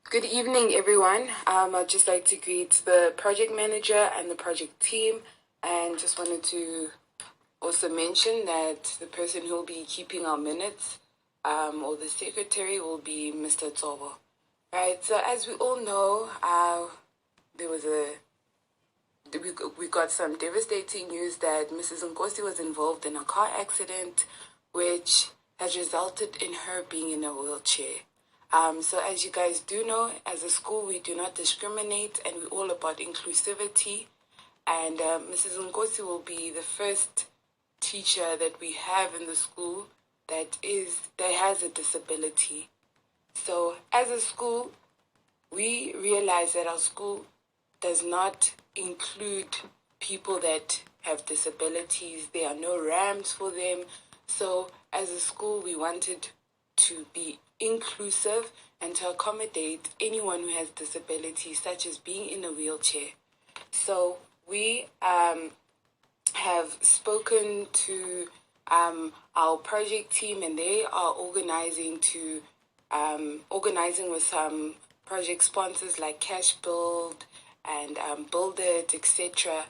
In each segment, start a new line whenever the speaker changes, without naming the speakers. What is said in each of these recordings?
Good evening, everyone. I'd just like to greet the project manager and the project team, and just wanted to also mention that the person who will be keeping our minutes, or the secretary, will be Mr. Tsobo. Right. So as we all know, there was we got some devastating news that Mrs. Nkosi was involved in a car accident, which has resulted in her being in a wheelchair. So as you guys do know, as a school, we do not discriminate, and we're all about inclusivity. And Mrs. Nkosi will be the first teacher that we have in the school that has a disability. So as a school, we realize that our school does not include people that have disabilities. There are no ramps for them. So as a school, we wanted to be inclusive and to accommodate anyone who has disabilities, such as being in a wheelchair. So we have spoken to our project team, and they are organizing with some project sponsors like Cash Build and Build It, etc.,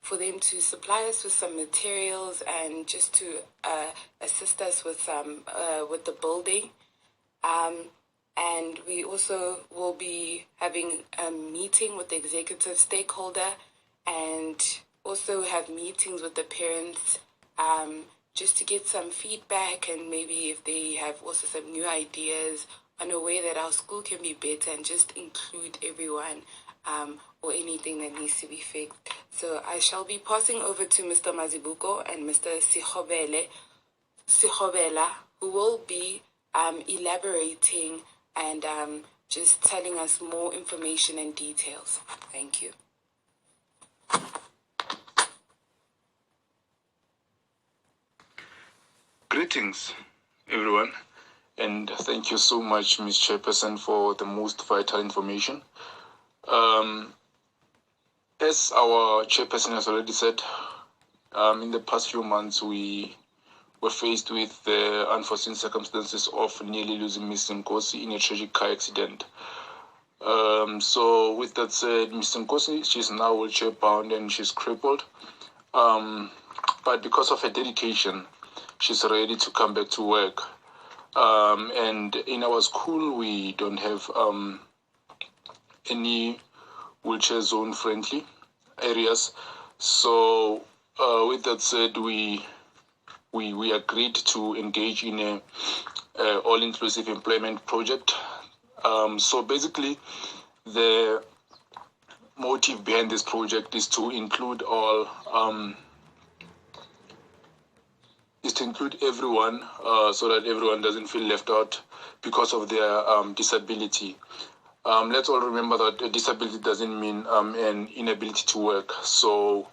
for them to supply us with some materials and just to assist us with the building. And we also will be having a meeting with the executive stakeholder, and also have meetings with the parents, just to get some feedback, and maybe if they have also some new ideas on a way that our school can be better and just include everyone, or anything that needs to be fixed. So I shall be passing over to Mr. Mazibuko and Mr. Sihobela, who will be elaborating and just telling us more information and details. Thank you.
Greetings, everyone, and thank you so much, Ms. Chairperson, for the most vital information. As our chairperson has already said, in the past few months we were faced with the unforeseen circumstances of nearly losing Ms. Nkosi in a tragic car accident. So with that said, Ms. Nkosi, she's now wheelchair bound and she's crippled. But because of her dedication, she's ready to come back to work. And in our school, we don't have any wheelchair zone friendly areas. So with that said, we agreed to engage in a all-inclusive employment project. So basically, the motive behind this project is to include everyone, so that everyone doesn't feel left out because of their disability. Let's all remember that a disability doesn't mean an inability to work. So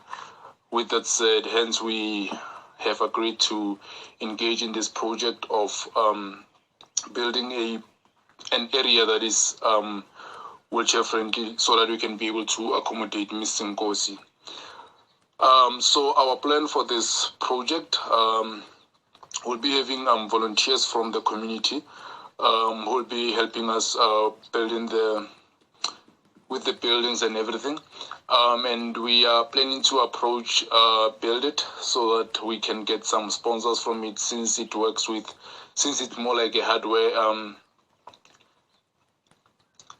with that said, hence we have agreed to engage in this project of building an area that is wheelchair friendly, so that we can be able to accommodate Ms. Nkosi. So our plan for this project, will be having volunteers from the community who will be helping us with the buildings and everything. And we are planning to approach Build It, so that we can get some sponsors from it, since it's more like a hardware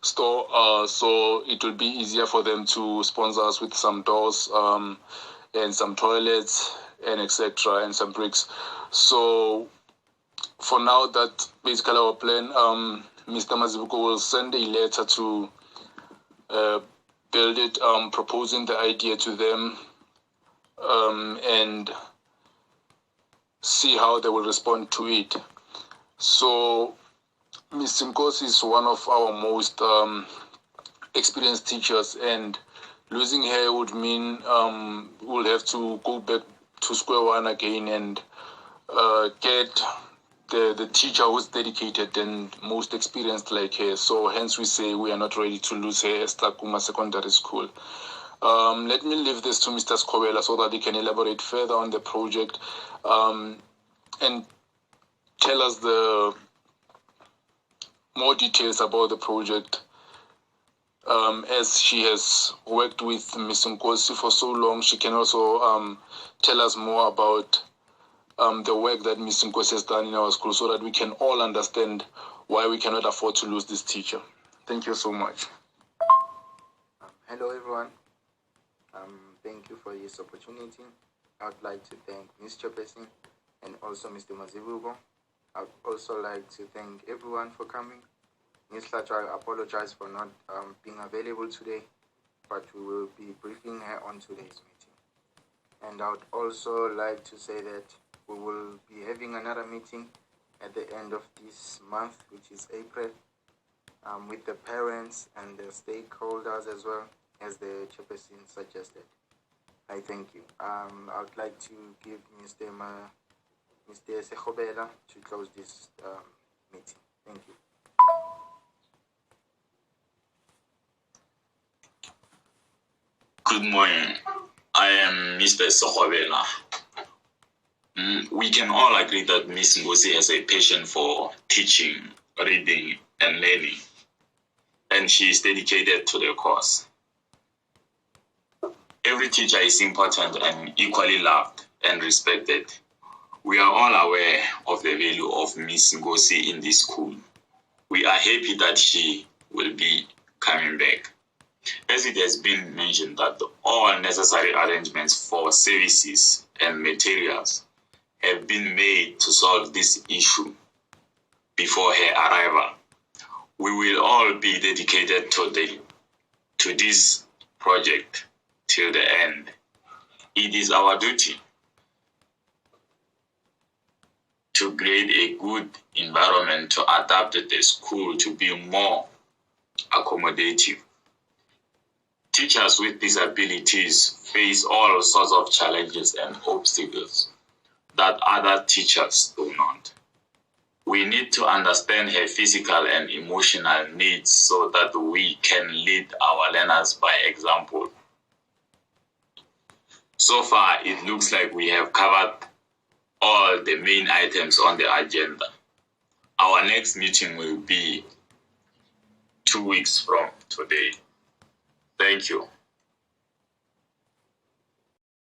store, so it will be easier for them to sponsor us with some doors and some toilets and etc. and some bricks. So for now, that's basically our plan. Mr. Mazibuko will send a letter to Build It, proposing the idea to them, and see how they will respond to it. So Ms. Nkosi is one of our most experienced teachers, and losing her would mean we'll have to go back to square one again and get the teacher who's dedicated and most experienced like her. So hence we say we are not ready to lose her as Takuma Secondary School. Let me leave this to Mr. Skobela so that he can elaborate further on the project and tell us the more details about the project. As she has worked with Ms. Nkosi for so long, she can also tell us more about the work that Ms. Nkosi has done in our school, so that we can all understand why we cannot afford to lose this teacher. Thank you so much.
Hello everyone. Thank you for this opportunity. I would like to thank Ms. Chairperson and also Mr. Mazibuko. I would also like to thank everyone for coming. Ms. Latwa, I apologize for not being available today, but we will be briefing her on today's meeting. And I would also like to say that we will be having another meeting at the end of this month, which is April, with the parents and the stakeholders as well, as the chairperson suggested. I thank you. I would like to give Mr. Sekobela to close this meeting. Thank you.
Good morning. I am Mr. Sekobela. We can all agree that Ms. Nkosi has a passion for teaching, reading, and learning, and she is dedicated to the cause. Every teacher is important and equally loved and respected. We are all aware of the value of Ms. Nkosi in this school. We are happy that she will be coming back. As it has been mentioned that all necessary arrangements for services and materials have been made to solve this issue before her arrival. We will all be dedicated to this project till the end. It is our duty to create a good environment to adapt the school to be more accommodative. Teachers with disabilities face all sorts of challenges and obstacles that other teachers do not. We need to understand her physical and emotional needs so that we can lead our learners by example. So far, it looks like we have covered all the main items on the agenda. Our next meeting will be 2 weeks from today. Thank you.